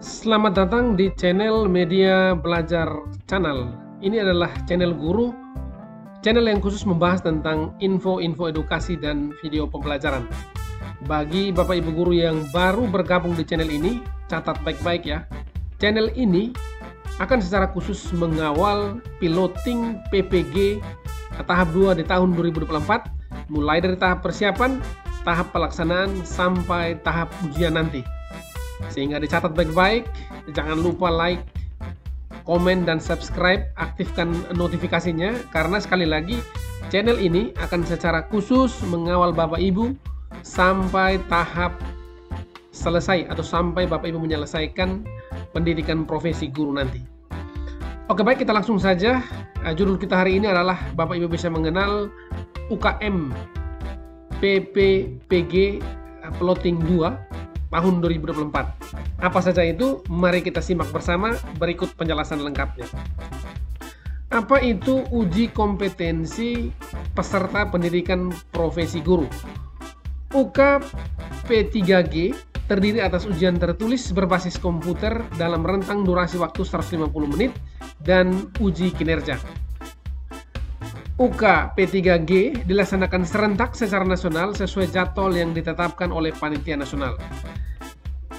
Selamat datang di channel Media Belajar Channel. Ini adalah channel guru, channel yang khusus membahas tentang info-info edukasi dan video pembelajaran. Bagi Bapak Ibu guru yang baru bergabung di channel ini, catat baik-baik ya. Channel ini akan secara khusus mengawal piloting PPG tahap 2 di tahun 2024, mulai dari tahap persiapan, tahap pelaksanaan, sampai tahap ujian nanti. Sehingga dicatat baik-baik, jangan lupa like, komen, dan subscribe, aktifkan notifikasinya, karena sekali lagi channel ini akan secara khusus mengawal Bapak Ibu sampai tahap selesai atau sampai Bapak Ibu menyelesaikan pendidikan profesi guru nanti. Oke, baik, kita langsung saja. Judul kita hari ini adalah Bapak Ibu bisa mengenal UKM PPPG Piloting 2 tahun 2024. Apa saja itu? Mari kita simak bersama berikut penjelasan lengkapnya. Apa itu uji kompetensi peserta pendidikan profesi guru? UK P3G terdiri atas ujian tertulis berbasis komputer dalam rentang durasi waktu 150 menit dan uji kinerja. UK P3G dilaksanakan serentak secara nasional sesuai jadwal yang ditetapkan oleh panitia nasional.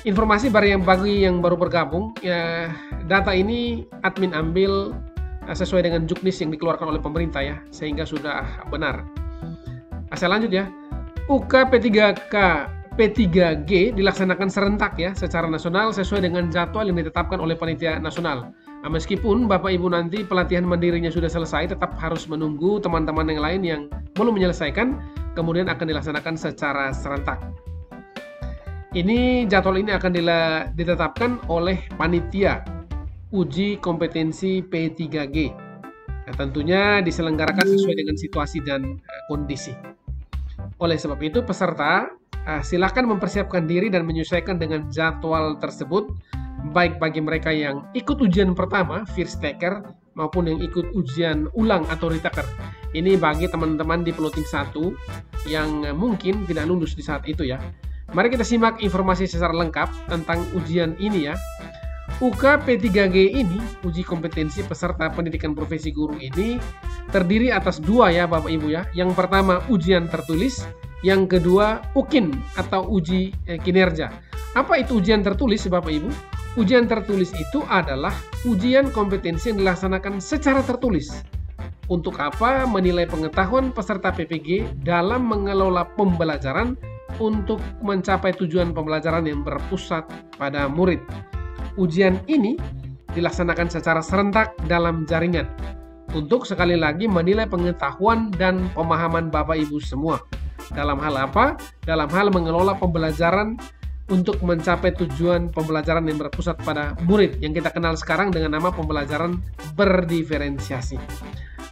Informasi bagi yang baru bergabung, ya, data ini admin ambil sesuai dengan juknis yang dikeluarkan oleh pemerintah ya, sehingga sudah benar. Saya lanjut ya. UK P3G dilaksanakan serentak ya, secara nasional sesuai dengan jadwal yang ditetapkan oleh panitia nasional. Meskipun Bapak Ibu nanti pelatihan mandirinya sudah selesai, tetap harus menunggu teman-teman yang lain yang belum menyelesaikan, kemudian akan dilaksanakan secara serentak. Ini jadwal ini akan ditetapkan oleh panitia uji kompetensi P3G. Nah, tentunya diselenggarakan sesuai dengan situasi dan kondisi. Oleh sebab itu, peserta silakan mempersiapkan diri dan menyesuaikan dengan jadwal tersebut, baik bagi mereka yang ikut ujian pertama, first taker, maupun yang ikut ujian ulang atau retaker. Ini bagi teman-teman di piloting 1 yang mungkin tidak lulus di saat itu ya. Mari kita simak informasi secara lengkap tentang ujian ini ya. UK P3G ini, uji kompetensi peserta pendidikan profesi guru ini, terdiri atas 2 ya Bapak Ibu ya. Yang pertama ujian tertulis, yang kedua UKIN atau uji kinerja. Apa itu ujian tertulis Bapak Ibu? Ujian tertulis itu adalah ujian kompetensi yang dilaksanakan secara tertulis. Untuk apa? Menilai pengetahuan peserta PPG dalam mengelola pembelajaran untuk mencapai tujuan pembelajaran yang berpusat pada murid. Ujian ini dilaksanakan secara serentak dalam jaringan untuk sekali lagi menilai pengetahuan dan pemahaman Bapak Ibu semua. Dalam hal apa? Dalam hal mengelola pembelajaran untuk mencapai tujuan pembelajaran yang berpusat pada murid, yang kita kenal sekarang dengan nama pembelajaran berdiferensiasi.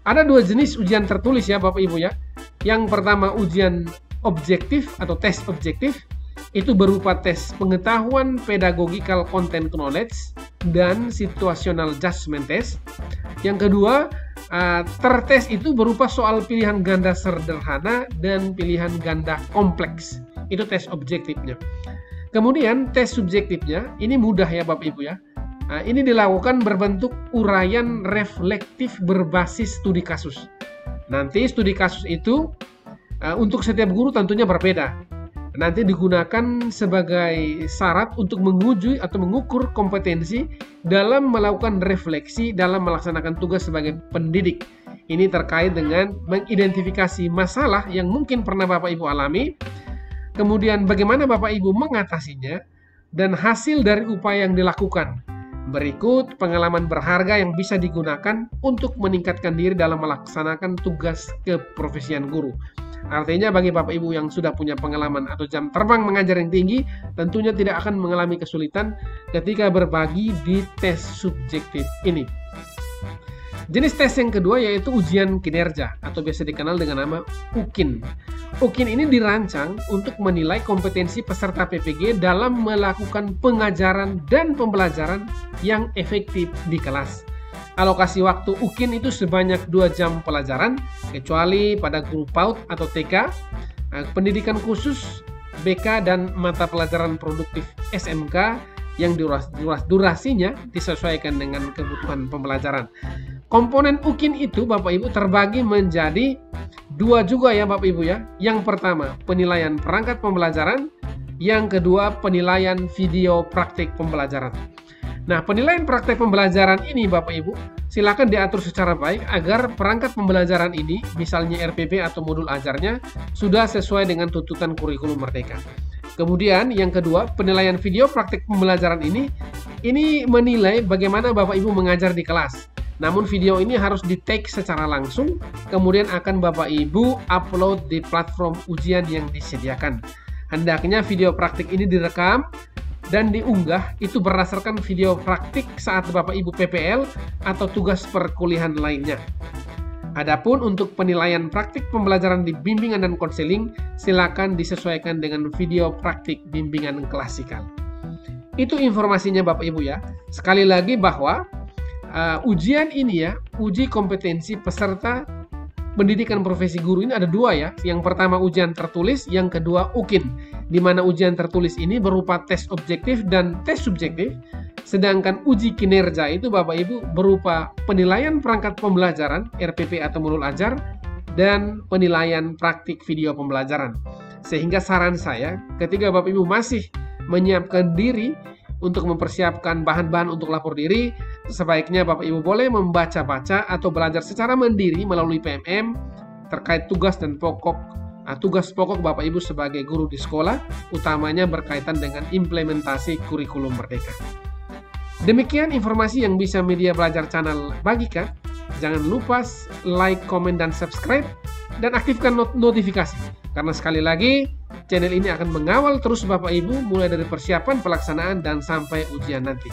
Ada 2 jenis ujian tertulis ya Bapak Ibu ya. Yang pertama ujian objektif atau tes objektif, itu berupa tes pengetahuan pedagogical content knowledge dan situational judgment test. Yang kedua, tertes itu berupa soal pilihan ganda sederhana dan pilihan ganda kompleks. Itu tes objektifnya. Kemudian tes subjektifnya, ini mudah ya Bapak Ibu ya. Ini dilakukan berbentuk uraian reflektif berbasis studi kasus. Nanti studi kasus itu untuk setiap guru tentunya berbeda. Nanti digunakan sebagai syarat untuk menguji atau mengukur kompetensi dalam melakukan refleksi dalam melaksanakan tugas sebagai pendidik. Ini terkait dengan mengidentifikasi masalah yang mungkin pernah Bapak Ibu alami, kemudian bagaimana Bapak Ibu mengatasinya, dan hasil dari upaya yang dilakukan. Berikut pengalaman berharga yang bisa digunakan untuk meningkatkan diri dalam melaksanakan tugas keprofesian guru. Artinya bagi Bapak Ibu yang sudah punya pengalaman atau jam terbang mengajar yang tinggi, tentunya tidak akan mengalami kesulitan ketika berbagi di tes subjektif ini. Jenis tes yang kedua yaitu ujian kinerja atau biasa dikenal dengan nama UKIN. UKIN ini dirancang untuk menilai kompetensi peserta PPG dalam melakukan pengajaran dan pembelajaran yang efektif di kelas. Alokasi waktu UKIN itu sebanyak 2 jam pelajaran, kecuali pada guru PAUD atau TK, pendidikan khusus BK dan mata pelajaran produktif SMK yang durasinya disesuaikan dengan kebutuhan pembelajaran. Komponen UKIN itu Bapak Ibu terbagi menjadi dua juga ya Bapak Ibu ya. Yang pertama penilaian perangkat pembelajaran, yang kedua penilaian video praktik pembelajaran. Nah, penilaian praktek pembelajaran ini Bapak Ibu silakan diatur secara baik agar perangkat pembelajaran ini, misalnya RPP atau modul ajarnya, sudah sesuai dengan tuntutan kurikulum Merdeka. Kemudian yang kedua, penilaian video praktik pembelajaran ini menilai bagaimana Bapak Ibu mengajar di kelas. Namun video ini harus di-take secara langsung, kemudian akan Bapak Ibu upload di platform ujian yang disediakan. Hendaknya video praktik ini direkam dan diunggah itu berdasarkan video praktik saat Bapak Ibu PPL atau tugas perkuliahan lainnya. Adapun untuk penilaian praktik pembelajaran di bimbingan dan konseling, silakan disesuaikan dengan video praktik bimbingan klasikal. Itu informasinya Bapak Ibu ya. Sekali lagi bahwa ujian ini ya, uji kompetensi peserta pendidikan profesi guru ini ada dua ya. Yang pertama ujian tertulis, yang kedua UKIN. Di mana ujian tertulis ini berupa tes objektif dan tes subjektif. Sedangkan uji kinerja itu Bapak Ibu berupa penilaian perangkat pembelajaran, RPP atau modul ajar, dan penilaian praktik video pembelajaran. Sehingga saran saya, ketika Bapak Ibu masih menyiapkan diri untuk mempersiapkan bahan-bahan untuk lapor diri, sebaiknya Bapak Ibu boleh membaca-baca atau belajar secara mandiri melalui PMM terkait tugas dan tugas pokok Bapak Ibu sebagai guru di sekolah, utamanya berkaitan dengan implementasi kurikulum Merdeka. Demikian informasi yang bisa Media Belajar Channel bagikan. Jangan lupa like, komen, dan subscribe, dan aktifkan notifikasi. Karena sekali lagi, channel ini akan mengawal terus Bapak Ibu mulai dari persiapan, pelaksanaan, dan sampai ujian nanti.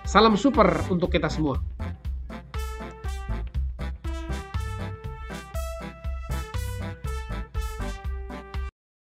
Salam super untuk kita semua.